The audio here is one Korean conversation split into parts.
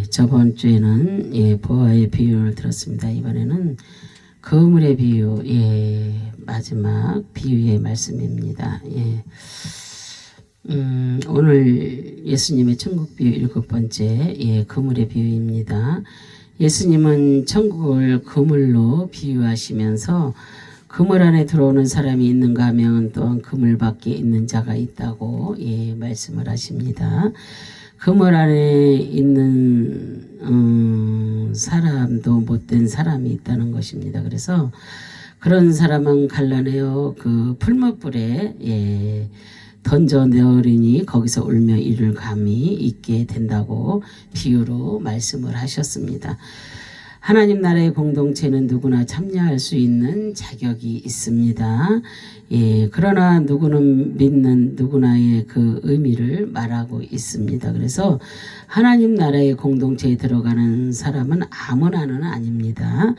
저번 주에는 보아의 비유를 들었습니다. 이번에는 거물의 비유, 마지막 비유의 말씀입니다. 오늘 예수님의 천국 비유 7번째, 거물의 비유입니다. 예수님은 천국을 그물로 비유하시면서 그물 안에 들어오는 사람이 있는가 하면 또한 그물 밖에 있는 자가 있다고 말씀을 하십니다. 그물 안에 있는 사람도 못된 사람이 있다는 것입니다. 그래서 그런 사람은 갈라내어 그 풀무불에 던져 내어리니 거기서 울며 이를 감이 있게 된다고 비유로 말씀을 하셨습니다. 하나님 나라의 공동체는 누구나 참여할 수 있는 자격이 있습니다. 그러나 누구는 믿는 누구나의 그 의미를 말하고 있습니다. 그래서 하나님 나라의 공동체에 들어가는 사람은 아무나는 아닙니다.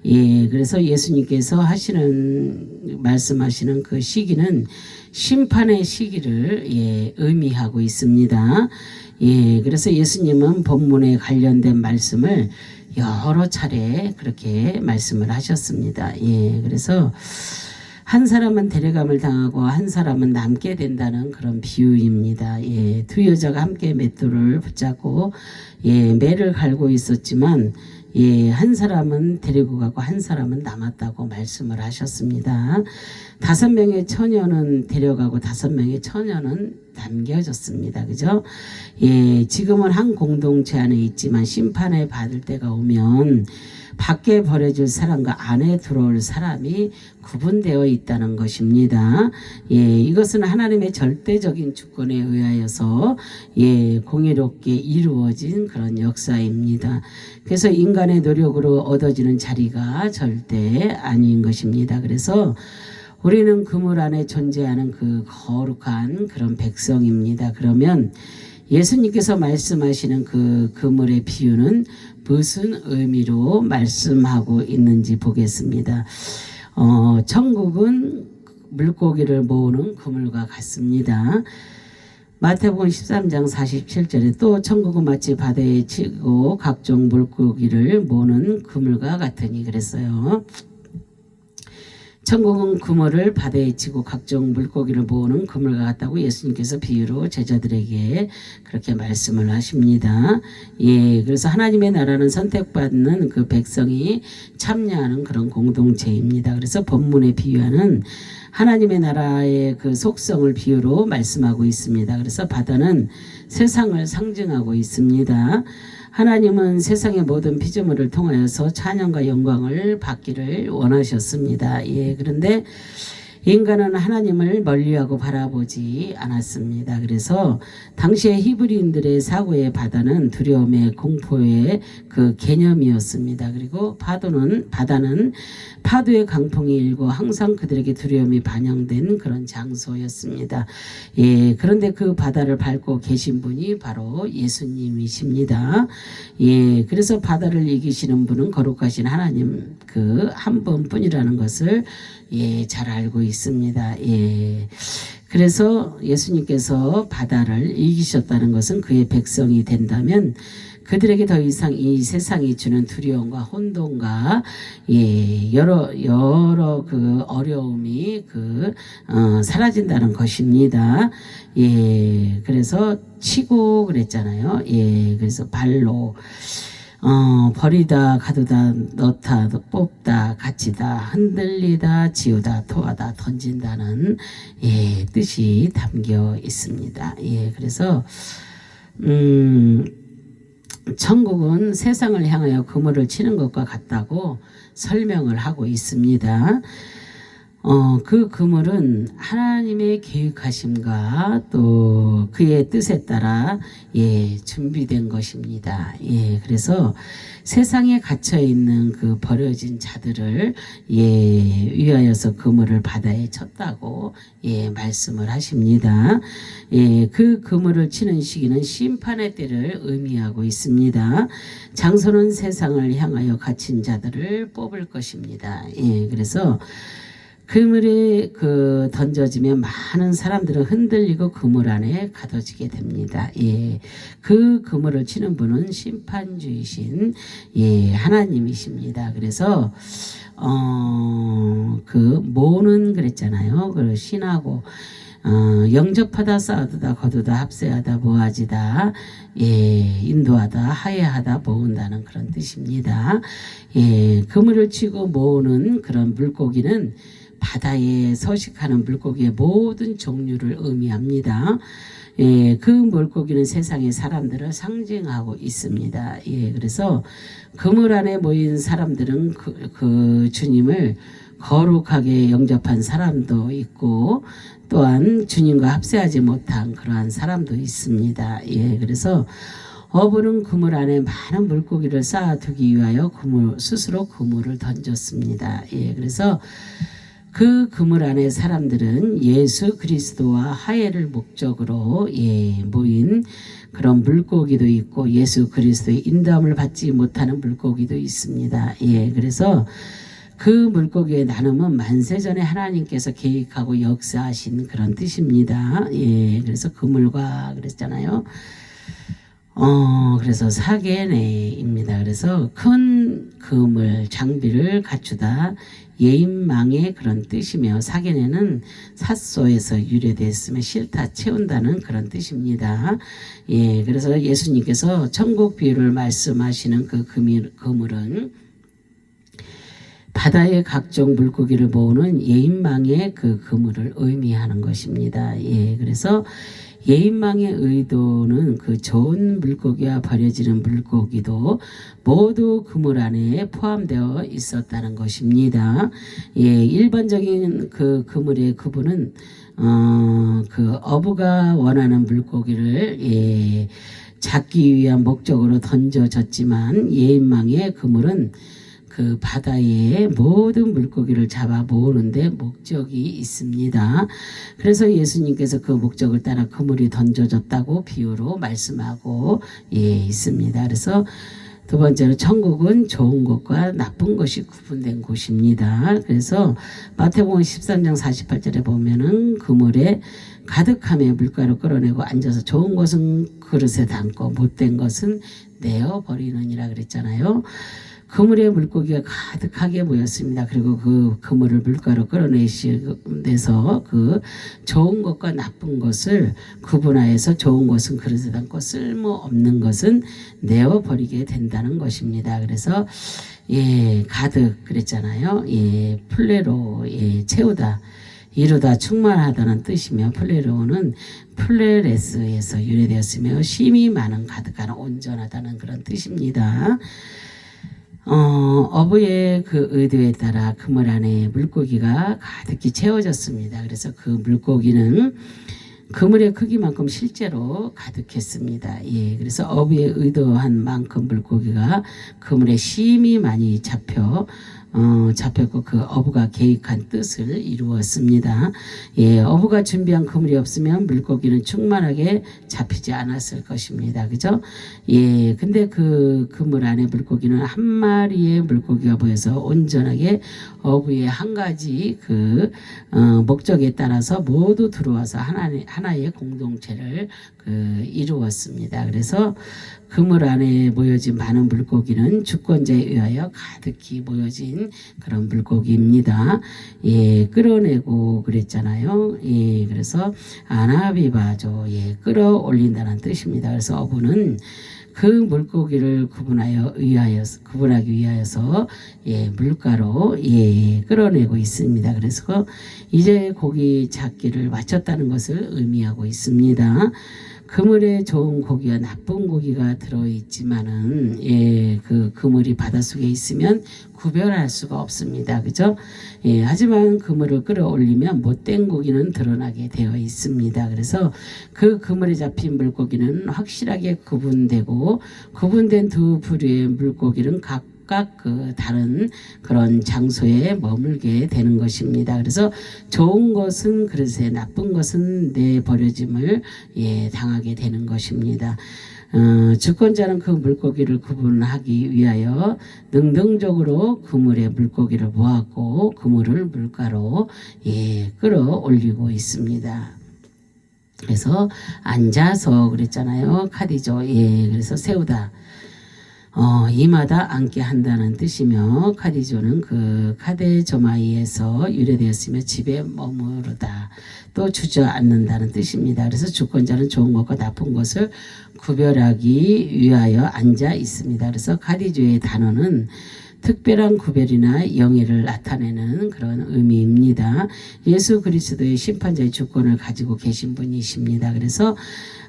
그래서 예수님께서 말씀하시는 그 시기는 심판의 시기를 의미하고 있습니다. 그래서 예수님은 본문에 관련된 말씀을 여러 차례 그렇게 말씀을 하셨습니다. 그래서 한 사람은 데려감을 당하고 한 사람은 남게 된다는 그런 비유입니다. 두 여자가 함께 맷돌을 붙잡고 매를 갈고 있었지만 한 사람은 데리고 가고 한 사람은 남았다고 말씀을 하셨습니다. 5명의 처녀는 데려가고 5명의 처녀는 남겨졌습니다. 그죠? 지금은 한 공동체 안에 있지만 심판을 받을 때가 오면 밖에 버려질 사람과 안에 들어올 사람이 구분되어 있다는 것입니다. 이것은 하나님의 절대적인 주권에 의하여서 공의롭게 이루어진 그런 역사입니다. 그래서 인간의 노력으로 얻어지는 자리가 절대 아닌 것입니다. 그래서 우리는 그물 안에 존재하는 그 거룩한 그런 백성입니다. 그러면 예수님께서 말씀하시는 그 그물의 비유는 무슨 의미로 말씀하고 있는지 보겠습니다. 천국은 물고기를 모으는 그물과 같습니다. 마태복음 13장 47절에 또 천국은 마치 바다에 치고 각종 물고기를 모으는 그물과 같으니 그랬어요. 천국은 그물을 바다에 치고 각종 물고기를 모으는 그물과 같다고 예수님께서 비유로 제자들에게 그렇게 말씀을 하십니다. 그래서 하나님의 나라는 선택받는 그 백성이 참여하는 그런 공동체입니다. 그래서 본문에 비유하는 하나님의 나라의 그 속성을 비유로 말씀하고 있습니다. 그래서 바다는 세상을 상징하고 있습니다. 하나님은 세상의 모든 피조물을 통하여서 찬양과 영광을 받기를 원하셨습니다. 그런데 인간은 하나님을 멀리하고 바라보지 않았습니다. 그래서 당시의 히브리인들의 사고의 바다는 두려움의 공포의 그 개념이었습니다. 그리고 바다는 파도의 강풍이 일고 항상 그들에게 두려움이 반영된 그런 장소였습니다. 그런데 그 바다를 밟고 계신 분이 바로 예수님이십니다. 그래서 바다를 이기시는 분은 거룩하신 하나님 그 한 분뿐이라는 것을 잘 알고 있습니다. 그래서 예수님께서 바다를 이기셨다는 것은 그의 백성이 된다면 그들에게 더 이상 이 세상이 주는 두려움과 혼돈과 여러 그 어려움이 사라진다는 것입니다. 그래서 치고 그랬잖아요. 그래서 발로 버리다 가두다 넣다 뽑다 갇히다 흔들리다 지우다 토하다 던진다는 뜻이 담겨 있습니다. 그래서 천국은 세상을 향하여 그물을 치는 것과 같다고 설명을 하고 있습니다. 그 그물은 하나님의 계획하심과 또 그의 뜻에 따라 준비된 것입니다. 그래서 세상에 갇혀 있는 그 버려진 자들을 위하여서 그물을 바다에 쳤다고 말씀을 하십니다. 그 그물을 치는 시기는 심판의 때를 의미하고 있습니다. 장소는 세상을 향하여 갇힌 자들을 뽑을 것입니다. 그래서 그물에 던져지면 많은 사람들은 흔들리고 그물 안에 가둬지게 됩니다. 예, 그 그물을 치는 분은 심판주이신 하나님이십니다. 그래서 모는 그랬잖아요. 그 신하고 영접하다 쌓아두다 거두다 합세하다 모아지다 인도하다 하야하다 모은다는 그런 뜻입니다. 그물을 치고 모으는 그런 물고기는 바다에 서식하는 물고기의 모든 종류를 의미합니다. 그 물고기는 세상의 사람들을 상징하고 있습니다. 그래서 그물 안에 모인 사람들은 그 주님을 거룩하게 영접한 사람도 있고 또한 주님과 합세하지 못한 그러한 사람도 있습니다. 그래서 어부는 그물 안에 많은 물고기를 쌓아두기 위하여 스스로 그물을 던졌습니다. 그래서 그 그물 안에 사람들은 예수 그리스도와 화해를 목적으로 모인 그런 물고기도 있고 예수 그리스도의 인도함을 받지 못하는 물고기도 있습니다. 그래서 그 물고기의 나눔은 만세전에 하나님께서 계획하고 역사하신 그런 뜻입니다. 그래서 그물과 그랬잖아요. 그래서 사계내입니다. 그래서 큰 그물 장비를 갖추다 예인망의 그런 뜻이며 사계내는 삿소에서 유래됐으며 싫다 채운다는 그런 뜻입니다. 그래서 예수님께서 천국 비유를 말씀하시는 그 그물은 바다의 각종 물고기를 모으는 예인망의 그 그물을 의미하는 것입니다. 그래서 예인망의 의도는 그 좋은 물고기와 버려지는 물고기도 모두 그물 안에 포함되어 있었다는 것입니다. 일반적인 그 그물의 구분은 그 어부가 원하는 물고기를 잡기 위한 목적으로 던져졌지만 예인망의 그물은 그 바다의 모든 물고기를 잡아 모으는데 목적이 있습니다. 그래서 예수님께서 그 목적을 따라 그물이 던져졌다고 비유로 말씀하고 있습니다. 그래서 두 번째로 천국은 좋은 것과 나쁜 것이 구분된 곳입니다. 그래서 마태복음 13장 48절에 보면은 그물에 가득함에 물가로 끌어내고 앉아서 좋은 것은 그릇에 담고 못된 것은 내어 버리느니라 그랬잖아요. 그물에 물고기가 가득하게 모였습니다. 그리고 그 그물을 물가로 끌어내서 그 좋은 것과 나쁜 것을 구분하여서 좋은 것은 그릇에 담고 쓸모없는 것은 내어버리게 된다는 것입니다. 그래서 가득 그랬잖아요. 플레로 채우다 이루다 충만하다는 뜻이며 플레로는 플레레스에서 유래되었으며 쉼이 많은 가득한 온전하다는 그런 뜻입니다. 어부의 그 의도에 따라 그물 안에 물고기가 가득히 채워졌습니다. 그래서 그 물고기는 그물의 크기만큼 실제로 가득했습니다. 그래서 어부의 의도한 만큼 물고기가 그물에 심히 많이 잡혔고 그 어부가 계획한 뜻을 이루었습니다. 어부가 준비한 그물이 없으면 물고기는 충만하게 잡히지 않았을 것입니다. 그죠? 근데 그 그물 안에 물고기는 한 마리의 물고기가 보여서 온전하게 어부의 한 가지 그 목적에 따라서 모두 들어와서 하나의 공동체를 이루었습니다. 그래서 그물 안에 모여진 많은 물고기는 주권자에 의하여 가득히 모여진 그런 물고기입니다. 끌어내고 그랬잖아요. 그래서 아나비바조 끌어올린다는 뜻입니다. 그래서 어부는 그 물고기를 구분하기 위하여서 물가로 끌어내고 있습니다. 그래서 이제 고기 잡기를 마쳤다는 것을 의미하고 있습니다. 그물에 좋은 고기와 나쁜 고기가 들어있지만은 그 그물이 바닷속에 있으면 구별할 수가 없습니다. 그죠? 하지만 그물을 끌어올리면 못된 고기는 드러나게 되어 있습니다. 그래서 그 그물에 잡힌 물고기는 확실하게 구분되고 구분된 두 부류의 물고기는 각각 그 다른 그런 장소에 머물게 되는 것입니다. 그래서 좋은 것은 그릇에 나쁜 것은 내버려짐을 당하게 되는 것입니다. 주권자는 그 물고기를 구분하기 위하여 능동적으로 그물에 물고기를 모았고 그물을 물가로 끌어올리고 있습니다. 그래서 앉아서 그랬잖아요. 카디조. 그래서 세우다. 이마다 앉게 한다는 뜻이며 카디조는 그 카데조마이에서 유래되었으며 집에 머무르다 또 주저앉는다는 뜻입니다. 그래서 주권자는 좋은 것과 나쁜 것을 구별하기 위하여 앉아 있습니다. 그래서 카디조의 단어는 특별한 구별이나 영예를 나타내는 그런 의미입니다. 예수 그리스도의 심판자의 주권을 가지고 계신 분이십니다. 그래서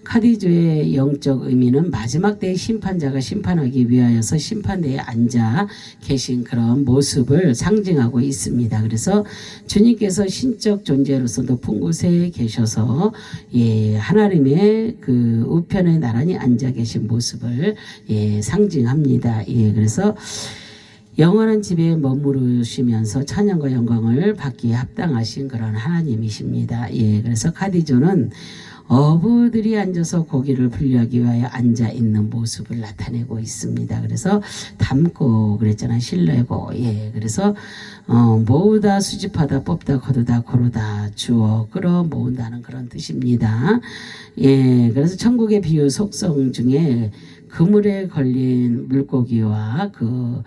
카디조의 영적 의미는 마지막 때의 심판자가 심판하기 위하여서 심판대에 앉아 계신 그런 모습을 상징하고 있습니다. 그래서 주님께서 신적 존재로서 높은 곳에 계셔서 하나님의 그 우편에 나란히 앉아 계신 모습을 상징합니다. 그래서 영원한 집에 머무르시면서 찬양과 영광을 받기에 합당하신 그런 하나님이십니다. 그래서 카디조는 어부들이 앉아서 고기를 분류하기 위하여 앉아 있는 모습을 나타내고 있습니다. 그래서 담고 그랬잖아요. 실내고. 그래서 모으다, 수집하다, 뽑다, 거두다, 고르다, 주어, 끌어 모은다는 그런 뜻입니다. 그래서 천국의 비유 속성 중에 그물에 걸린 물고기와 그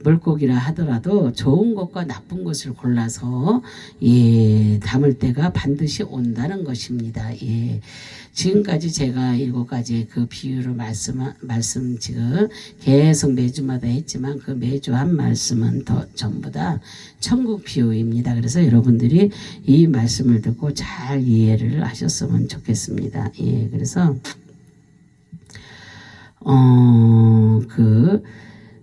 물고기라 하더라도 좋은 것과 나쁜 것을 골라서 담을 때가 반드시 온다는 것입니다. 지금까지 제가 7가지 그 비유를 말씀 지금 계속 매주마다 했지만 그 매주 한 말씀은 전부 다 천국 비유입니다. 그래서 여러분들이 이 말씀을 듣고 잘 이해를 하셨으면 좋겠습니다. 그래서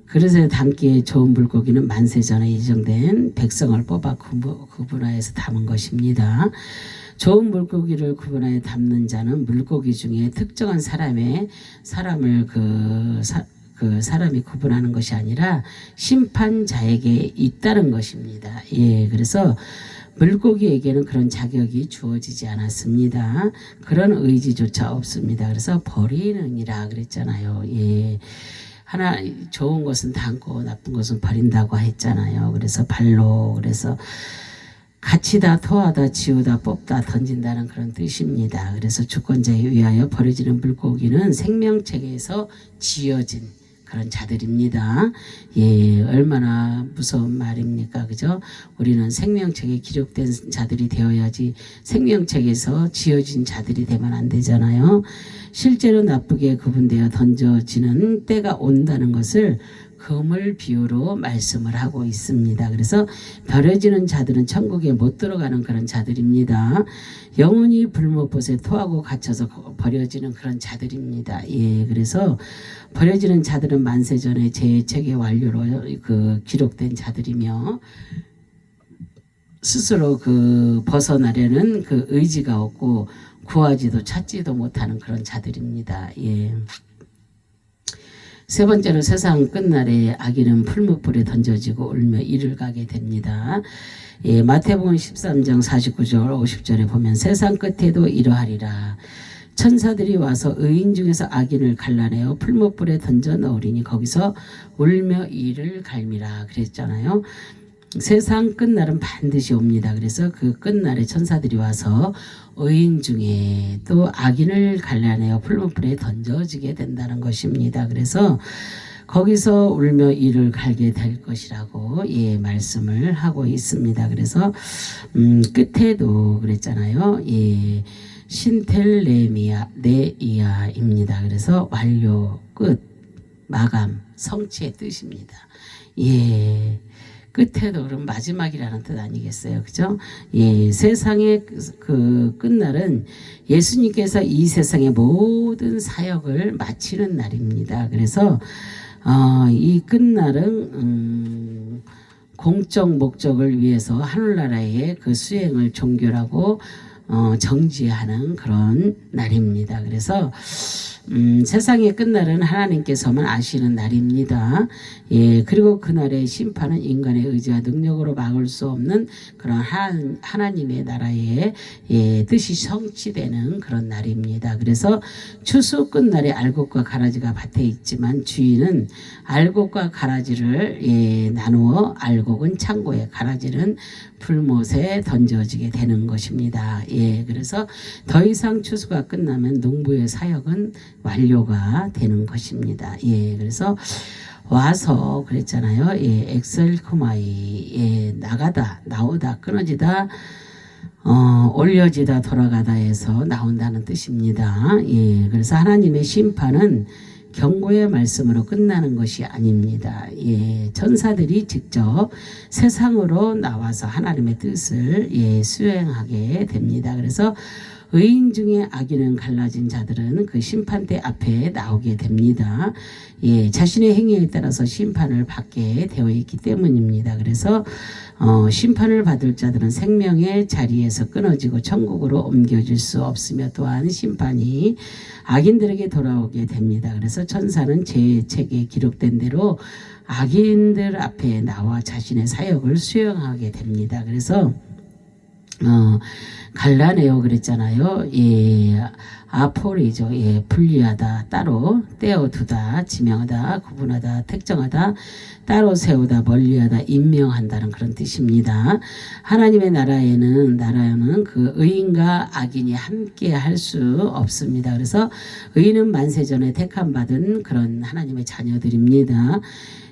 그릇에 담기에 좋은 물고기는 만세 전에 예정된 백성을 뽑아 구분하여서 담은 것입니다. 좋은 물고기를 구분하여 담는 자는 물고기 중에 특정한 사람을 사람이 구분하는 것이 아니라 심판자에게 있다는 것입니다. 그래서 물고기에게는 그런 자격이 주어지지 않았습니다. 그런 의지조차 없습니다. 그래서 버리느니라 그랬잖아요. 하나 좋은 것은 담고 나쁜 것은 버린다고 했잖아요. 그래서 발로 그래서 갇히다, 토하다, 지우다, 뽑다, 던진다는 그런 뜻입니다. 그래서 주권자에 의하여 버려지는 물고기는 생명책에서 지어진 그런 자들입니다. 얼마나 무서운 말입니까? 그죠? 우리는 생명책에 기록된 자들이 되어야지 생명책에서 지어진 자들이 되면 안 되잖아요. 실제로 나쁘게 구분되어 던져지는 때가 온다는 것을 그물 비유로 말씀을 하고 있습니다. 그래서 버려지는 자들은 천국에 못 들어가는 그런 자들입니다. 영원히 불못봇에 토하고 갇혀서 버려지는 그런 자들입니다. 그래서 버려지는 자들은 만세 전에 제 완료로 기록된 자들이며 스스로 벗어나려는 그 의지가 없고 구하지도 찾지도 못하는 그런 자들입니다. 세 번째로 세상 끝날에 악인은 풀무불에 던져지고 울며 이를 가게 됩니다. 마태복음 13장 49절 50절에 보면 세상 끝에도 이러하리라. 천사들이 와서 의인 중에서 악인을 갈라내어 풀무불에 던져 넣으리니 거기서 울며 이를 갈미라 그랬잖아요. 세상 끝날은 반드시 옵니다. 그래서 그 끝날에 천사들이 와서 의인 중에 또 악인을 갈라내어 풀무불에 던져지게 된다는 것입니다. 그래서 거기서 울며 이를 갈게 될 것이라고 말씀을 하고 있습니다. 그래서 끝에도 그랬잖아요. 신텔레미아네이아입니다. 그래서 완료, 끝, 마감, 성취의 뜻입니다. 끝에도 그럼 마지막이라는 뜻 아니겠어요? 그죠? 세상의 그 끝날은 예수님께서 이 세상의 모든 사역을 마치는 날입니다. 그래서 이 끝날은 공적 목적을 위해서 하늘나라의 그 수행을 종결하고 정지하는 그런 날입니다. 그래서 세상의 끝날은 하나님께서만 아시는 날입니다. 예, 그리고 그날의 심판은 인간의 의지와 능력으로 막을 수 없는 그런 하나님의 나라의 예, 뜻이 성취되는 그런 날입니다. 그래서 추수 끝날에 알곡과 가라지가 밭에 있지만 주인은 알곡과 가라지를 예, 나누어 알곡은 창고에, 가라지는 불못에 던져지게 되는 것입니다. 예, 그래서 더 이상 추수가 끝나면 농부의 사역은 완료가 되는 것입니다. 예, 그래서 와서 그랬잖아요. 예, 엑셀코마이, 예, 나가다, 나오다, 끊어지다, 올려지다, 돌아가다에서 나온다는 뜻입니다. 예, 그래서 하나님의 심판은 경고의 말씀으로 끝나는 것이 아닙니다. 예, 천사들이 직접 세상으로 나와서 하나님의 뜻을 예, 수행하게 됩니다. 그래서 의인 중에 악인은 갈라진 자들은 그 심판대 앞에 나오게 됩니다. 예, 자신의 행위에 따라서 심판을 받게 되어 있기 때문입니다. 그래서 심판을 받을 자들은 생명의 자리에서 끊어지고 천국으로 옮겨질 수 없으며 또한 심판이 악인들에게 돌아오게 됩니다. 그래서 천사는 제 책에 기록된 대로 악인들 앞에 나와 자신의 사역을 수행하게 됩니다. 그래서 갈라내어 그랬잖아요. 예, 아포리죠. 예, 분리하다, 따로 떼어두다, 지명하다, 구분하다, 특정하다, 따로 세우다, 멀리하다, 임명한다는 그런 뜻입니다. 하나님의 나라에는 그 의인과 악인이 함께 할 수 없습니다. 그래서 의인은 만세전에 택함받은 그런 하나님의 자녀들입니다.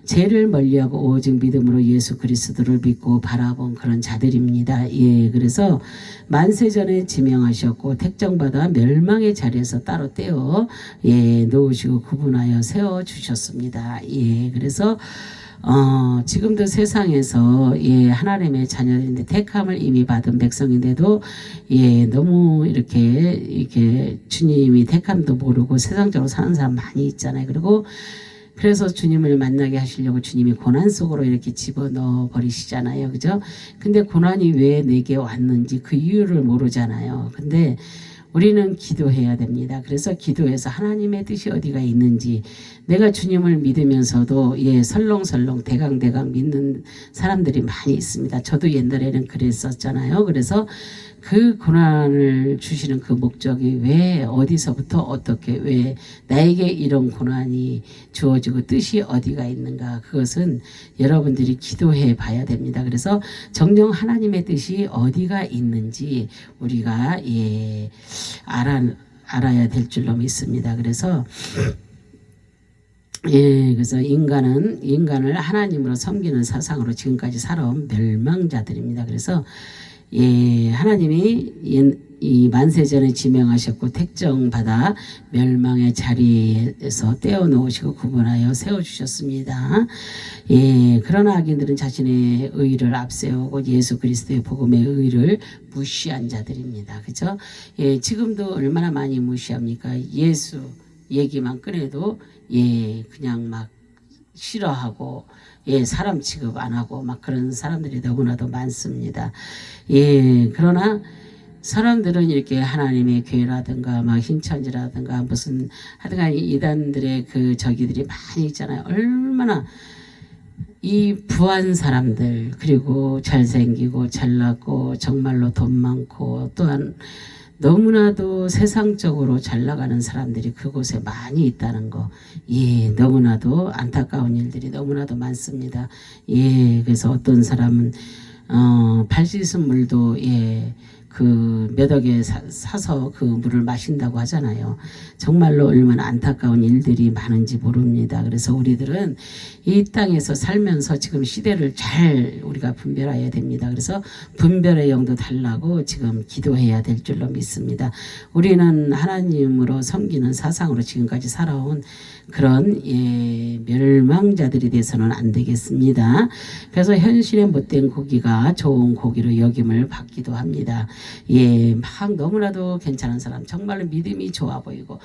죄를 멀리하고 오직 믿음으로 예수 그리스도를 믿고 바라본 그런 자들입니다. 예, 그래서 만세전에 지명하셨고 택정받아 멸망의 자리에서 따로 떼어 예, 놓으시고 구분하여 세워 주셨습니다. 예, 그래서 지금도 세상에서 예, 하나님의 자녀인데 택함을 이미 받은 백성인데도 예, 너무 이렇게 주님이 택함도 모르고 세상적으로 사는 사람 많이 있잖아요. 그래서 주님을 만나게 하시려고 주님이 고난 속으로 이렇게 집어넣어 버리시잖아요. 그죠? 근데 고난이 왜 내게 왔는지 그 이유를 모르잖아요. 근데 우리는 기도해야 됩니다. 그래서 기도해서 하나님의 뜻이 어디가 있는지, 내가 주님을 믿으면서도 예, 설렁설렁 대강대강 믿는 사람들이 많이 있습니다. 저도 옛날에는 그랬었잖아요. 그래서 그 고난을 주시는 그 목적이 왜, 어디서부터 어떻게, 왜 나에게 이런 고난이 주어지고 뜻이 어디가 있는가, 그것은 여러분들이 기도해 봐야 됩니다. 그래서 정녕 하나님의 뜻이 어디가 있는지 우리가 예, 알아야 될 줄로 믿습니다. 그래서 예, 그래서 인간을 하나님으로 섬기는 사상으로 지금까지 살아온 멸망자들입니다. 그래서 예, 하나님이 이 만세전에 지명하셨고 택정받아 멸망의 자리에서 떼어놓으시고 구분하여 세워주셨습니다. 예, 그러나 악인들은 자신의 의를 앞세우고 예수 그리스도의 복음의 의를 무시한 자들입니다. 그죠? 예, 지금도 얼마나 많이 무시합니까? 예수 얘기만 꺼내도 예, 그냥 막 싫어하고 예, 사람 취급 안 하고 막 그런 사람들이 너무나도 많습니다. 예, 그러나 사람들은 이렇게 하나님의 교회라든가 막 신천지라든가 무슨 하여튼간 이단들의 그 저기들이 많이 있잖아요. 얼마나 이 부한 사람들, 그리고 잘생기고 잘났고 정말로 돈 많고 또한 너무나도 세상적으로 잘 나가는 사람들이 그곳에 많이 있다는 거, 예, 너무나도 안타까운 일들이 너무나도 많습니다. 예, 그래서 어떤 사람은 발 씻은 물도 예, 그 몇 억에 사서 그 물을 마신다고 하잖아요. 정말로 얼마나 안타까운 일들이 많은지 모릅니다. 그래서 우리들은 이 땅에서 살면서 지금 시대를 잘 우리가 분별해야 됩니다. 그래서 분별의 영도 달라고 지금 기도해야 될 줄로 믿습니다. 우리는 하나님으로 섬기는 사상으로 지금까지 살아온 그런 예, 멸망자들이 돼서는 안 되겠습니다. 그래서 현실에 못된 고기가 좋은 고기로 여김을 받기도 합니다. 예, 막 너무나도 괜찮은 사람, 정말로 믿음이 좋아 보이고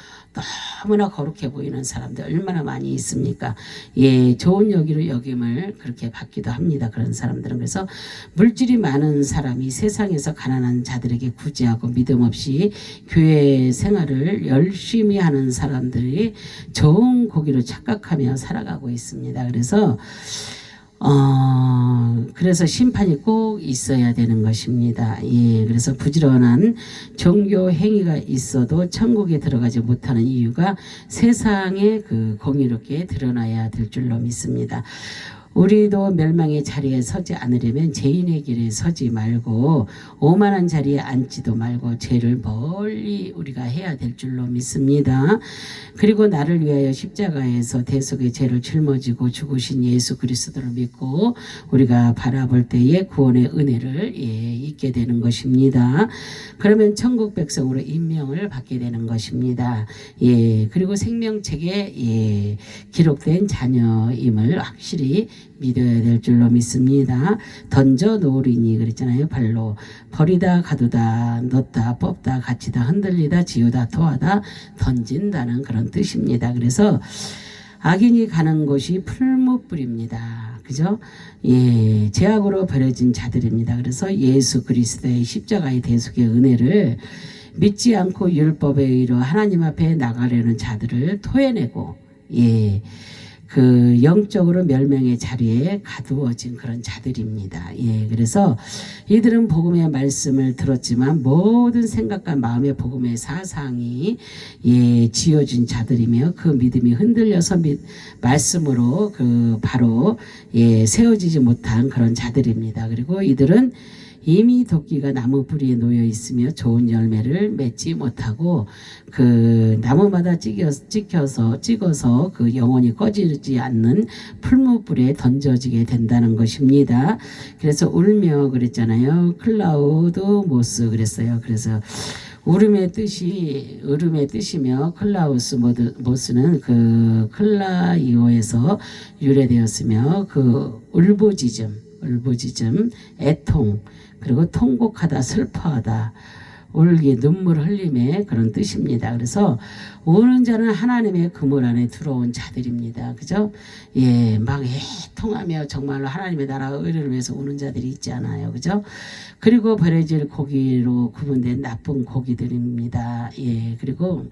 너무나 거룩해 보이는 사람들 얼마나 많이 있습니까? 예, 좋은 여기로 여김을 그렇게 받기도 합니다. 그런 사람들은. 그래서 물질이 많은 사람이 세상에서 가난한 자들에게 구제하고 믿음 없이 교회 생활을 열심히 하는 사람들이 좋은 고기로 착각하며 살아가고 있습니다. 그래서 심판이 꼭 있어야 되는 것입니다. 예, 그래서 부지런한 종교 행위가 있어도 천국에 들어가지 못하는 이유가 세상에 그 공의롭게 드러나야 될 줄로 믿습니다. 우리도 멸망의 자리에 서지 않으려면 죄인의 길에 서지 말고 오만한 자리에 앉지도 말고 죄를 멀리 우리가 해야 될 줄로 믿습니다. 그리고 나를 위하여 십자가에서 대속의 죄를 짊어지고 죽으신 예수 그리스도를 믿고 우리가 바라볼 때에 구원의 은혜를 잊게 되는 것입니다. 그러면 천국 백성으로 임명을 받게 되는 것입니다. 예, 그리고 생명책에 기록된 자녀임을 확실히 믿어야 될 줄로 믿습니다. 던져 놓으리니 그랬잖아요. 발로 버리다 가두다 넣다 뽑다 갇히다 흔들리다 지우다 토하다 던진다는 그런 뜻입니다. 그래서 악인이 가는 곳이 풀무불입니다. 그죠? 예, 죄악으로 버려진 자들입니다. 그래서 예수 그리스도의 십자가의 대속의 은혜를 믿지 않고 율법에 의로 하나님 앞에 나가려는 자들을 토해내고 예, 그 영적으로 멸망의 자리에 가두어진 그런 자들입니다. 예, 그래서 이들은 복음의 말씀을 들었지만 모든 생각과 마음의 복음의 사상이 지어진 자들이며 그 믿음이 흔들려서 말씀으로 그 바로 세워지지 못한 그런 자들입니다. 그리고 이들은 이미 도끼가 나무 뿌리에 놓여 있으며 좋은 열매를 맺지 못하고 그 나무마다 찍어서 그 영원히 꺼지지 않는 풀무불에 던져지게 된다는 것입니다. 그래서 울며 그랬잖아요. 클라우드 모스 그랬어요. 그래서 울음의 뜻이며 클라우스 모스는 그 클라이오에서 유래되었으며 그 울부짖음, 애통, 그리고 통곡하다, 슬퍼하다, 울기, 눈물 흘림의 그런 뜻입니다. 그래서 우는 자는 하나님의 그물 안에 들어온 자들입니다. 그죠? 예, 막 애통하며 정말로 하나님의 나라 의를 위해서 우는 자들이 있지 않아요. 그죠? 그리고 버려질 고기로 구분된 나쁜 고기들입니다. 예, 그리고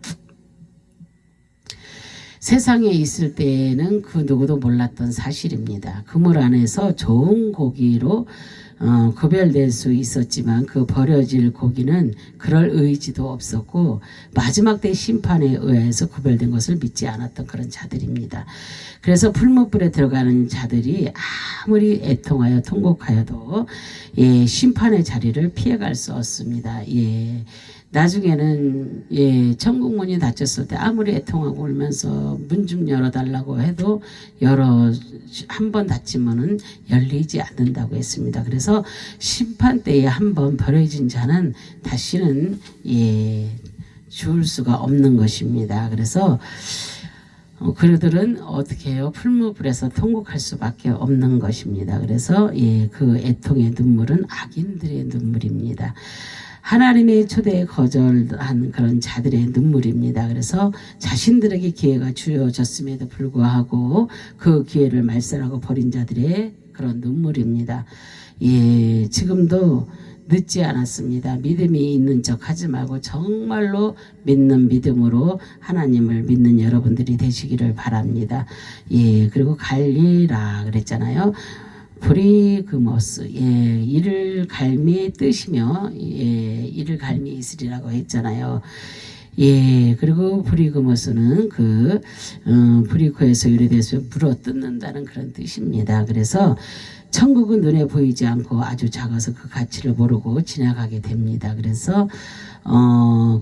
세상에 있을 때는 그 누구도 몰랐던 사실입니다. 그물 안에서 좋은 고기로 구별될 수 있었지만 그 버려질 고기는 그럴 의지도 없었고 마지막 때 심판에 의해서 구별된 것을 믿지 않았던 그런 자들입니다. 그래서 풀무불에 들어가는 자들이 아무리 애통하여 통곡하여도 심판의 자리를 피해갈 수 없습니다. 나중에는 천국문이 닫혔을 때 아무리 애통하고 울면서 문 좀 열어달라고 해도 한 번 닫히면은 열리지 않는다고 했습니다. 그래서 심판 때에 한 번 버려진 자는 다시는 죽을 수가 없는 것입니다. 그래서 그들은 어떻게 해요? 풀무불에서 통곡할 수밖에 없는 것입니다. 그래서 그 애통의 눈물은 악인들의 눈물입니다. 하나님의 초대에 거절한 그런 자들의 눈물입니다. 그래서 자신들에게 기회가 주어졌음에도 불구하고 그 기회를 말살하고 버린 자들의 그런 눈물입니다. 지금도 늦지 않았습니다. 믿음이 있는 척 하지 말고 정말로 믿는 믿음으로 하나님을 믿는 여러분들이 되시기를 바랍니다. 그리고 갈리라 그랬잖아요. 브리그모스, 이를 갈미 뜻이며, 이를 갈미 있으리라고 했잖아요. 그리고 브리그모스는 브리코에서 유래돼서 물어 뜯는다는 그런 뜻입니다. 그래서 천국은 눈에 보이지 않고 아주 작아서 그 가치를 모르고 지나가게 됩니다. 그래서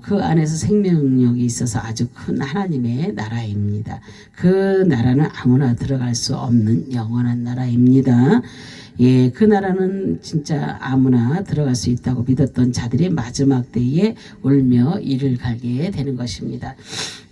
그 안에서 생명력이 있어서 아주 큰 하나님의 나라입니다. 그 나라는 아무나 들어갈 수 없는 영원한 나라입니다. 그 나라는 진짜 아무나 들어갈 수 있다고 믿었던 자들이 마지막 때에 울며 이를 갈게 되는 것입니다.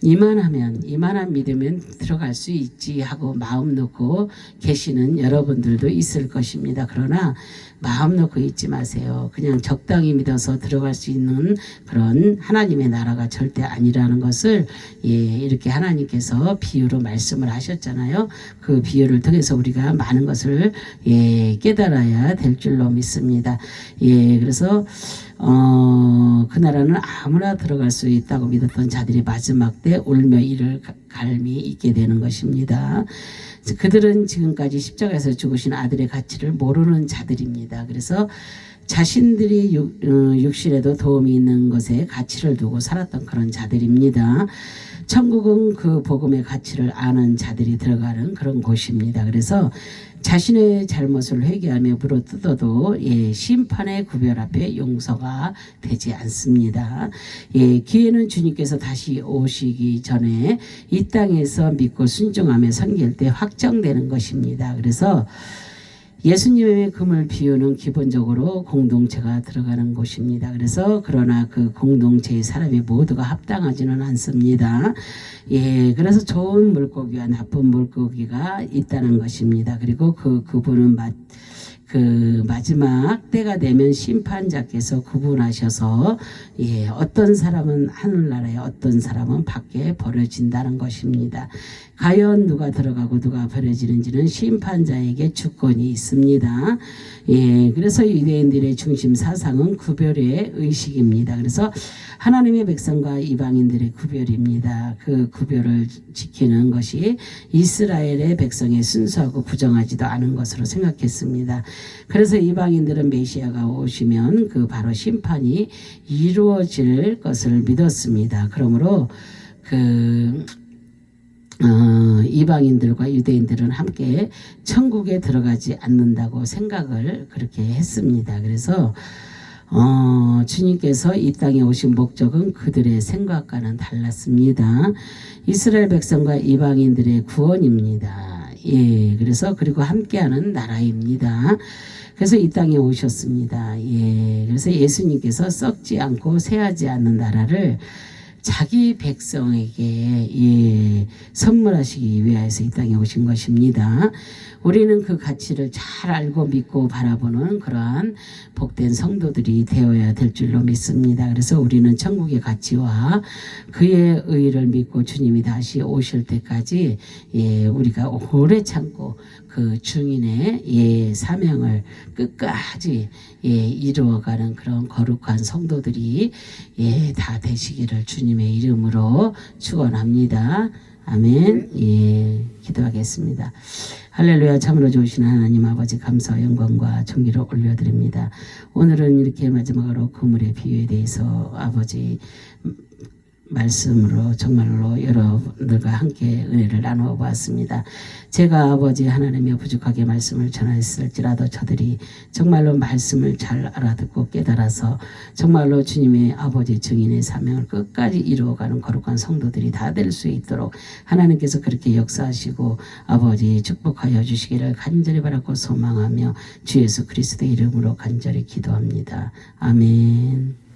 이만한 믿으면 들어갈 수 있지 하고 마음 놓고 계시는 여러분들도 있을 것입니다. 그러나 마음 놓고 있지 마세요. 그냥 적당히 믿어서 들어갈 수 있는 그런 하나님의 나라가 절대 아니라는 것을 이렇게 하나님께서 비유로 말씀을 하셨잖아요. 그 비유를 통해서 우리가 많은 것을 깨달아야 될 줄로 믿습니다. 그래서 그 나라는 아무나 들어갈 수 있다고 믿었던 자들이 마지막 때 울며 이를 갈미 있게 되는 것입니다. 그들은 지금까지 십자가에서 죽으신 아들의 가치를 모르는 자들입니다. 그래서 자신들이 육신에도 도움이 있는 것에 가치를 두고 살았던 그런 자들입니다. 천국은 그 복음의 가치를 아는 자들이 들어가는 그런 곳입니다. 그래서 자신의 잘못을 회개하며 물어뜯어도 심판의 구별 앞에 용서가 되지 않습니다. 기회는 주님께서 다시 오시기 전에 이 땅에서 믿고 순종하며 섬길 때 확정되는 것입니다. 그래서 예수님의 금을 비유는 기본적으로 공동체가 들어가는 곳입니다. 그래서 그러나 그 공동체의 사람이 모두가 합당하지는 않습니다. 그래서 좋은 물고기와 나쁜 물고기가 있다는 것입니다. 그리고 그분은 그 마지막 때가 되면 심판자께서 구분하셔서 어떤 사람은 하늘나라에 어떤 사람은 밖에 버려진다는 것입니다. 과연 누가 들어가고 누가 버려지는지는 심판자에게 주권이 있습니다. 그래서 유대인들의 중심 사상은 구별의 의식입니다. 그래서 하나님의 백성과 이방인들의 구별입니다. 그 구별을 지키는 것이 이스라엘의 백성의 순수하고 부정하지도 않은 것으로 생각했습니다. 그래서 이방인들은 메시아가 오시면 그 바로 심판이 이루어질 것을 믿었습니다. 그러므로 이방인들과 유대인들은 함께 천국에 들어가지 않는다고 생각을 그렇게 했습니다. 그래서 주님께서 이 땅에 오신 목적은 그들의 생각과는 달랐습니다. 이스라엘 백성과 이방인들의 구원입니다. 그래서 그리고 함께하는 나라입니다. 그래서 이 땅에 오셨습니다. 그래서 예수님께서 썩지 않고 새하지 않는 나라를 자기 백성에게 선물하시기 위해서 이 땅에 오신 것입니다. 우리는 그 가치를 잘 알고 믿고 바라보는 그러한 복된 성도들이 되어야 될 줄로 믿습니다. 그래서 우리는 천국의 가치와 그의 의를 믿고 주님이 다시 오실 때까지 우리가 오래 참고 그 증인의 사명을 끝까지 이루어가는 그런 거룩한 성도들이 다 되시기를 주님의 이름으로 축원합니다. 아멘. 기도하겠습니다. 할렐루야. 참으로 좋으신 하나님 아버지 감사와 영광과 존귀를 올려드립니다. 오늘은 이렇게 마지막으로 그물의 비유에 대해서 아버지 말씀으로 정말로 여러분들과 함께 은혜를 나누어 보았습니다. 제가 아버지 하나님의 부족하게 말씀을 전했을지라도 저들이 정말로 말씀을 잘 알아듣고 깨달아서 정말로 주님의 아버지 증인의 사명을 끝까지 이루어가는 거룩한 성도들이 다 될 수 있도록 하나님께서 그렇게 역사하시고 아버지 축복하여 주시기를 간절히 바라고 소망하며 주 예수 그리스도의 이름으로 간절히 기도합니다. 아멘.